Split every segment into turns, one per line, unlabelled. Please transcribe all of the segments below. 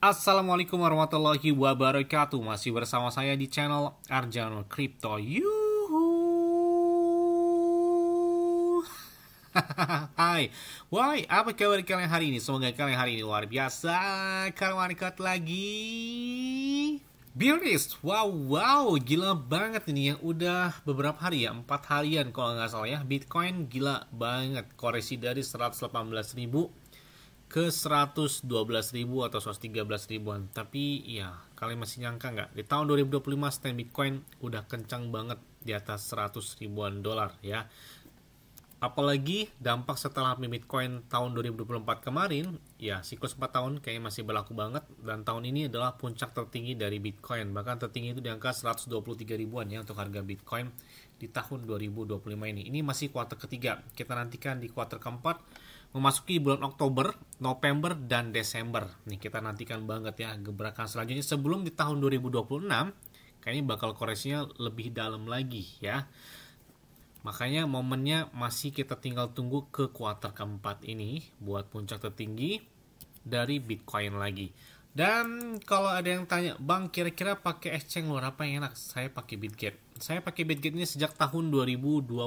Assalamualaikum warahmatullahi wabarakatuh. Masih bersama saya di channel Arjano Crypto. Yuhu. Hai, why? Apa kabar kalian hari ini? Semoga kalian hari ini luar biasa. Kalian market lagi bearish. Wow, gila banget ini ya. Udah beberapa hari ya, 4 harian kalau nggak salah ya. Bitcoin gila banget. Koreksi dari 118.000 ke 112.000 atau 113 ribuan. Tapi ya, kalian masih nyangka nggak? Di tahun 2025 stand Bitcoin udah kencang banget di atas 100 ribuan dolar ya. Apalagi dampak setelah Bitcoin tahun 2024 kemarin, ya siklus 4 tahun kayaknya masih berlaku banget. Dan tahun ini adalah puncak tertinggi dari Bitcoin. Bahkan tertinggi itu di angka 123 ribuan ya untuk harga Bitcoin di tahun 2025 ini. Ini masih kuartal ketiga. Kita nantikan di kuartal keempat memasuki bulan Oktober, November, dan Desember. Nih kita nantikan banget ya gebrakan selanjutnya sebelum di tahun 2026 kayaknya bakal koreksinya lebih dalam lagi ya. Makanya momennya masih kita tinggal tunggu ke kuartal keempat ini buat puncak tertinggi dari Bitcoin lagi. Dan kalau ada yang tanya, Bang kira-kira pakai exchange luar apa yang enak? Saya pakai Bitget. Saya pakai Bitget ini sejak tahun 2021.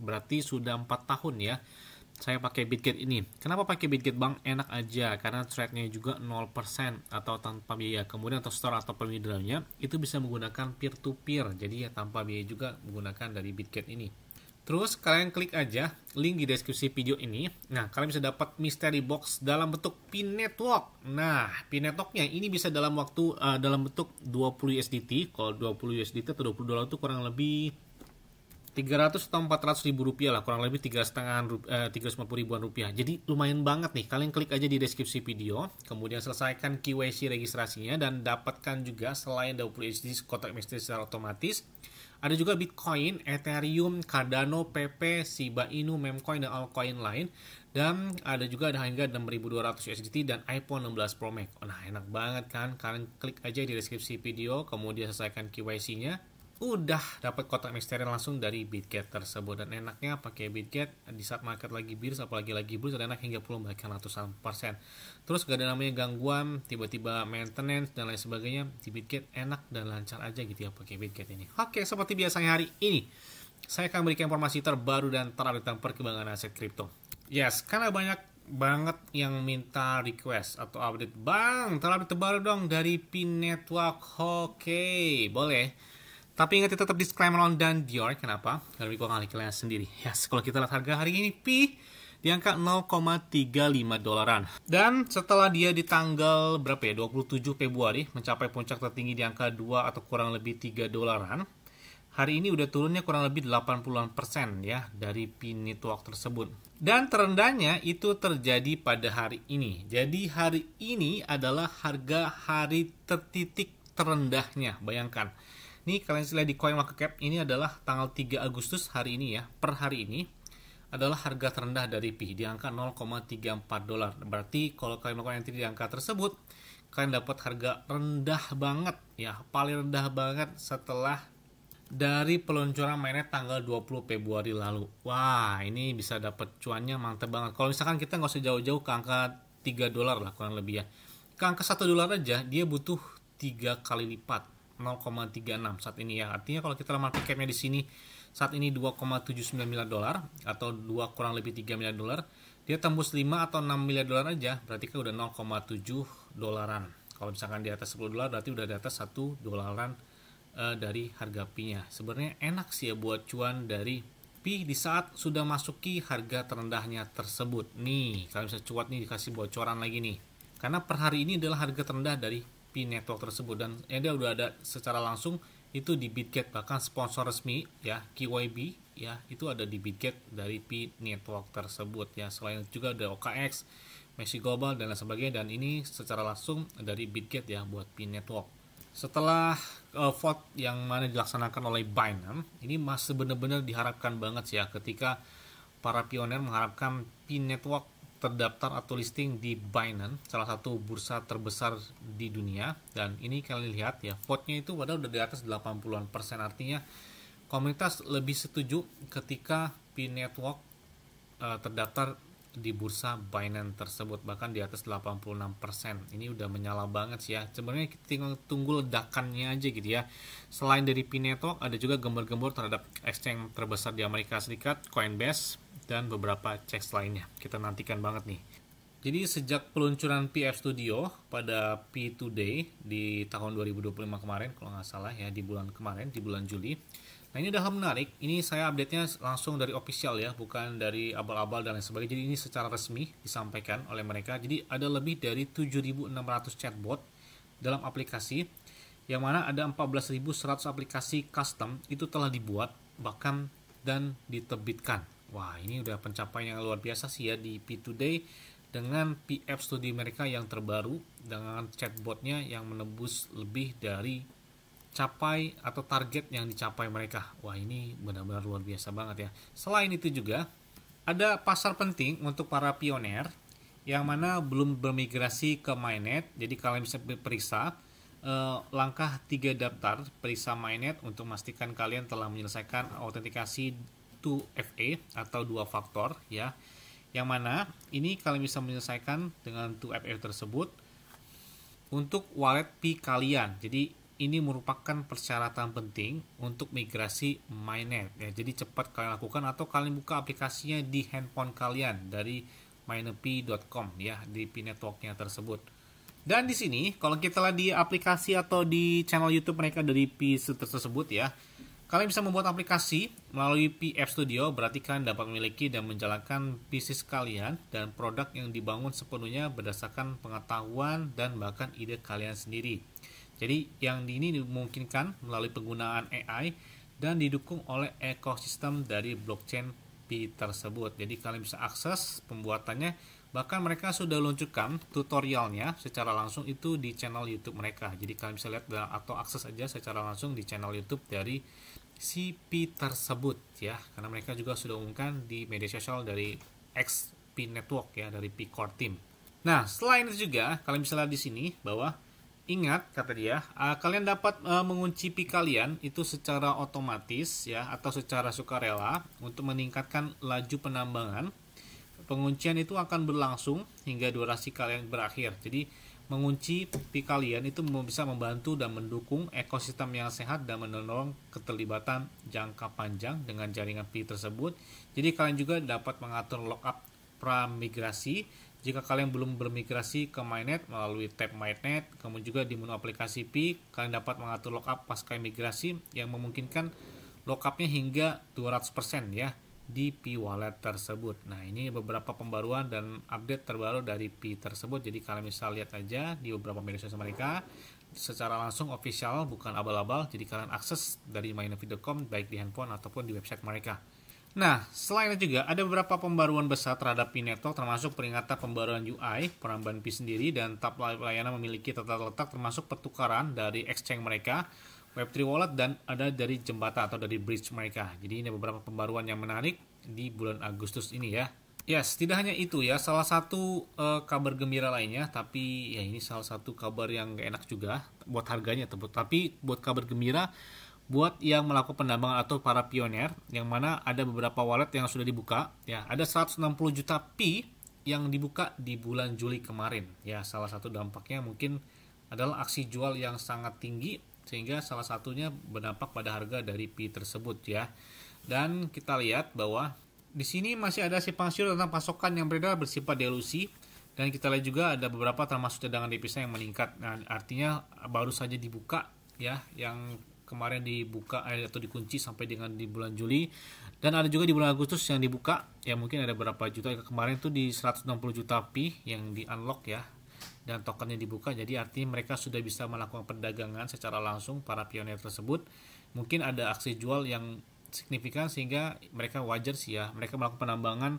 Berarti sudah 4 tahun ya saya pakai Bitget ini. Kenapa pakai Bitget, Bang? Enak aja karena trade-nya juga 0% atau tanpa biaya. Kemudian untuk store atau withdrawal-nya itu bisa menggunakan peer to peer. Jadi ya tanpa biaya juga menggunakan dari Bitget ini. Terus kalian klik aja link di deskripsi video ini. Nah, kalian bisa dapat mystery box dalam bentuk pin network. Nah, pin networknya ini bisa dalam bentuk 20 USDT. Kalau 20 USDT atau 20 dolar itu kurang lebih 300 atau 400 ribu rupiah lah, kurang lebih 350 ribuan rupiah. Jadi lumayan banget nih. Kalian klik aja di deskripsi video, kemudian selesaikan KYC registrasinya dan dapatkan juga selain 20 USDT kotak misteri secara otomatis, ada juga Bitcoin, Ethereum, Cardano, PP, Shiba Inu, Memcoin, dan altcoin lain. Dan ada juga hingga 6.200 USDT dan iPhone 16 Pro Max. Nah, enak banget kan? Kalian klik aja di deskripsi video, kemudian selesaikan KYC-nya. Udah dapat kotak misteri langsung dari Bitget tersebut. Dan enaknya pakai Bitget di saat market lagi bearish, apalagi lagi bullish, dan enak hingga puluh bahkan ratusan persen. Terus gak ada namanya gangguan, tiba-tiba maintenance dan lain sebagainya. Di Bitget enak dan lancar aja gitu ya pakai Bitget ini. Oke, seperti biasanya hari ini saya akan berikan informasi terbaru dan terupdate tentang perkembangan aset kripto. Yes, karena banyak banget yang minta request atau update, Bang terupdate terbaru dong dari Pin Network. Oke, boleh. Tapi ingat tetap disclaimer on dan Dior. Kenapa? Karena gue ngalih kalian sendiri. Yes, kalau kita lihat harga hari ini Pi di angka 0,35 dolaran. Dan setelah dia di tanggal berapa ya? 27 Februari mencapai puncak tertinggi di angka 2 atau kurang lebih 3 dolaran. Hari ini udah turunnya kurang lebih 80% ya dari Pin Network tersebut. Dan terendahnya itu terjadi pada hari ini. Jadi hari ini adalah harga hari tertitik terendahnya. Bayangkan. Ini kalian lihat di CoinMarketCap, ini adalah tanggal 3 Agustus hari ini ya. Per hari ini adalah harga terendah dari Pi di angka 0,34 dolar. Berarti kalau kalian melakukan entry di angka tersebut, kalian dapat harga rendah banget ya, paling rendah banget setelah dari peluncuran mainnet tanggal 20 Februari lalu. Wah, ini bisa dapat cuannya mantep banget. Kalau misalkan kita nggak usah jauh-jauh ke angka 3 dolar lah kurang lebih ya. Ke angka 1 dolar aja dia butuh 3 kali lipat. 0,36 saat ini ya. Artinya kalau kita market cap-nya di sini saat ini 2,79 miliar dolar atau 2 kurang lebih 3 miliar dolar, dia tembus 5 atau 6 miliar dolar aja, berarti kan udah 0,7 dolaran. Kalau misalkan di atas 10 dolar berarti udah di atas 1 dolaran dari harga Pi-nya. Sebenarnya enak sih ya buat cuan dari Pi di saat sudah masuki harga terendahnya tersebut. Nih, kalian bisa cuat nih, dikasih bocoran lagi nih. Karena per hari ini adalah harga terendah dari Pin Network tersebut, dan dia udah ada secara langsung itu di Bitget, bahkan sponsor resmi ya KYB ya itu ada di Bitget dari Pin Network tersebut ya. Selain juga ada OKX, Maxi Global dan lain sebagainya, dan ini secara langsung dari Bitget ya buat Pin Network. Setelah vote yang mana dilaksanakan oleh Binance, ini masih benar-benar diharapkan banget sih ya ketika para pioner mengharapkan Pin Network terdaftar atau listing di Binance, salah satu bursa terbesar di dunia. Dan ini kalian lihat ya, vote-nya itu padahal udah di atas 80%. Artinya komunitas lebih setuju ketika Pin Network terdaftar di bursa Binance tersebut, bahkan di atas 86%. Ini udah menyala banget sih ya. Sebenarnya kita tinggal tunggu ledakannya aja gitu ya. Selain dari Pi Network, ada juga gembor-gembor terhadap exchange terbesar di Amerika Serikat, Coinbase, dan beberapa CEX lainnya. Kita nantikan banget nih. Jadi sejak peluncuran PF Studio pada P Today di tahun 2025 kemarin, kalau nggak salah ya, di bulan kemarin, di bulan Juli. Nah, ini udah hal menarik. Ini saya update-nya langsung dari official ya, bukan dari abal-abal dan lain sebagainya. Jadi ini secara resmi disampaikan oleh mereka. Jadi ada lebih dari 7.600 chatbot dalam aplikasi, yang mana ada 14.100 aplikasi custom itu telah dibuat bahkan dan diterbitkan. Wah, ini udah pencapaian yang luar biasa sih ya di P Today, dengan PF Studio mereka yang terbaru, dengan chatbotnya yang menembus lebih dari capai atau target yang dicapai mereka. Wah, ini benar-benar luar biasa banget ya. Selain itu juga ada pasar penting untuk para pioner yang mana belum bermigrasi ke Mainnet. Jadi kalian bisa periksa langkah 3 daftar periksa Mainnet untuk memastikan kalian telah menyelesaikan autentikasi 2FA atau 2 faktor ya. Yang mana ini kalian bisa menyelesaikan dengan 2FA tersebut untuk wallet Pi kalian. Jadi ini merupakan persyaratan penting untuk migrasi Mainnet ya. Jadi cepat kalian lakukan, atau kalian buka aplikasinya di handphone kalian dari minerpi.com ya, di Pi Network-nya tersebut. Dan di sini kalau kita lihat di aplikasi atau di channel YouTube mereka dari Pi tersebut ya, kalian bisa membuat aplikasi melalui PF Studio, berarti kalian dapat memiliki dan menjalankan bisnis kalian dan produk yang dibangun sepenuhnya berdasarkan pengetahuan dan bahkan ide kalian sendiri. Jadi yang ini dimungkinkan melalui penggunaan AI dan didukung oleh ekosistem dari blockchain Pi tersebut. Jadi kalian bisa akses pembuatannya, bahkan mereka sudah luncurkan tutorialnya secara langsung itu di channel YouTube mereka. Jadi kalian bisa lihat atau akses aja secara langsung di channel YouTube dari si Pi tersebut ya, karena mereka juga sudah umumkan di media sosial dari X Pi Network ya, dari Pi Core Team. Nah, selain itu juga kalian bisa lihat di sini bahwa ingat, kata dia, kalian dapat mengunci Pi kalian itu secara otomatis ya, atau secara sukarela untuk meningkatkan laju penambangan. Penguncian itu akan berlangsung hingga durasi kalian berakhir. Jadi mengunci Pi kalian itu bisa membantu dan mendukung ekosistem yang sehat dan mendorong keterlibatan jangka panjang dengan jaringan Pi tersebut. Jadi kalian juga dapat mengatur lockup pra-migrasi jika kalian belum bermigrasi ke Mainnet melalui tab Mainnet. Kemudian juga di menu aplikasi Pi kalian dapat mengatur lockup pasca migrasi yang memungkinkan lockupnya hingga 200% ya di Pi Wallet tersebut. Nah, ini beberapa pembaruan dan update terbaru dari Pi tersebut. Jadi kalian bisa lihat aja di beberapa media sosial mereka secara langsung official, bukan abal-abal. Jadi kalian akses dari minerpi.com baik di handphone ataupun di website mereka. Nah, selain itu juga ada beberapa pembaruan besar terhadap Pi Network, termasuk peringatan pembaruan UI, penambahan Pi sendiri, dan tab layanan memiliki tata letak termasuk pertukaran dari exchange mereka, Web3 Wallet, dan ada dari jembatan atau dari bridge mereka. Jadi ini beberapa pembaruan yang menarik di bulan Agustus ini ya. Yes, tidak hanya itu ya, salah satu kabar gembira lainnya, tapi ya ini salah satu kabar yang gak enak juga buat harganya, tapi buat kabar gembira buat yang melakukan penambangan atau para pioner, yang mana ada beberapa wallet yang sudah dibuka ya. Ada 160 juta Pi yang dibuka di bulan Juli kemarin ya. Salah satu dampaknya mungkin adalah aksi jual yang sangat tinggi, sehingga salah satunya berdampak pada harga dari Pi tersebut ya. Dan kita lihat bahwa di sini masih ada simpang siur tentang pasokan yang beredar bersifat delusi, dan kita lihat juga ada beberapa termasuk cadangan devisa yang meningkat. Nah, artinya baru saja dibuka ya, yang kemarin dibuka atau dikunci sampai dengan di bulan Juli, dan ada juga di bulan Agustus yang dibuka ya, mungkin ada berapa juta. Kemarin itu di 160 juta Pi yang di unlock ya, dan tokennya dibuka. Jadi artinya mereka sudah bisa melakukan perdagangan secara langsung para pioner tersebut. Mungkin ada aksi jual yang signifikan sehingga mereka wajar sih ya, mereka melakukan penambangan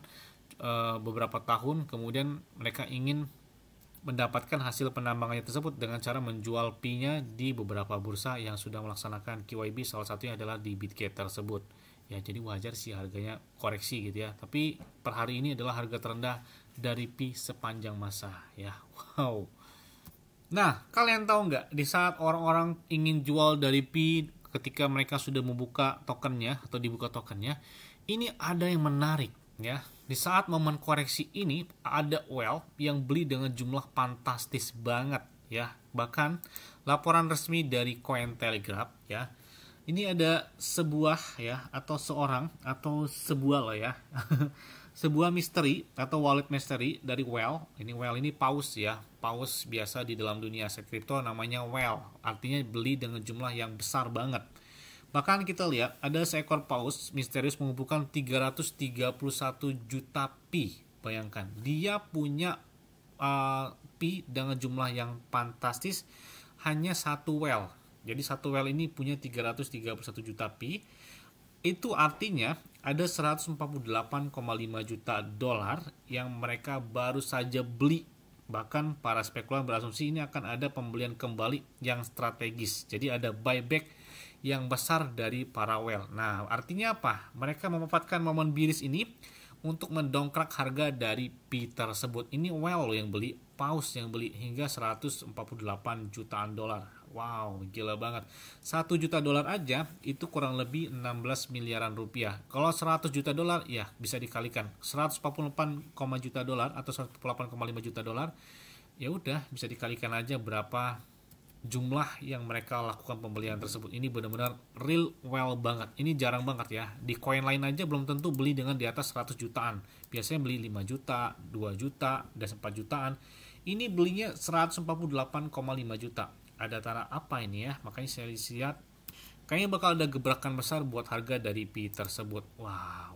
beberapa tahun, kemudian mereka ingin mendapatkan hasil penambangannya tersebut dengan cara menjual Pi-nya di beberapa bursa yang sudah melaksanakan QYB, salah satunya adalah di Bitget tersebut ya. Jadi wajar sih harganya koreksi gitu ya, tapi per hari ini adalah harga terendah dari Pi sepanjang masa ya. Wow. Nah, kalian tahu nggak, di saat orang-orang ingin jual dari Pi ketika mereka sudah membuka tokennya atau dibuka tokennya, ini ada yang menarik ya. Di saat momen koreksi ini ada whale yang beli dengan jumlah fantastis banget ya. Bahkan laporan resmi dari Cointelegraph ya. Ini ada sebuah ya atau seorang atau sebuah lah ya. Sebuah misteri atau wallet mystery dari whale. Ini whale ini paus ya. Paus biasa di dalam dunia aset kripto namanya whale. Artinya beli dengan jumlah yang besar banget. Bahkan kita lihat ada seekor paus misterius mengumpulkan 331 juta pi. Bayangkan, dia punya pi dengan jumlah yang fantastis hanya satu whale. Jadi satu whale ini punya 331 juta pi. Itu artinya ada 148,5 juta dolar yang mereka baru saja beli. Bahkan para spekulan berasumsi ini akan ada pembelian kembali yang strategis. Jadi ada buyback yang besar dari para whale. Nah, artinya apa? Mereka memanfaatkan momen biris ini untuk mendongkrak harga dari pi tersebut. Ini whale yang beli, paus yang beli hingga 148 jutaan dolar. Wow, gila banget. 1 juta dolar aja itu kurang lebih 16 miliaran rupiah. Kalau 100 juta dolar ya bisa dikalikan. 148, juta dolar atau 148,5 juta dolar. Ya udah bisa dikalikan aja berapa jumlah yang mereka lakukan pembelian tersebut. Ini benar-benar real well banget. Ini jarang banget ya. Di koin lain aja belum tentu beli dengan di atas 100 jutaan. Biasanya beli 5 juta, 2 juta, dan 4 jutaan. Ini belinya 148,5 juta. Ada tanda apa ini ya? Makanya saya lihat kayaknya bakal ada gebrakan besar buat harga dari pi tersebut. Wow.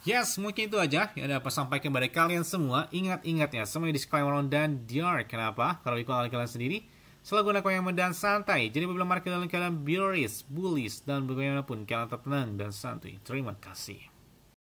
Yes, mungkin itu aja yang ada apa sampaikan kepada kalian semua. Ingat-ingat ya, semuanya disclaimer dan diar. Kenapa? Kalau ikut kalian sendiri selalu gunakan yang dan santai. Jadi apabila market dalam keadaan bearish, bullish, dan bagaimanapun kalian tetap tenang dan santai. Terima kasih.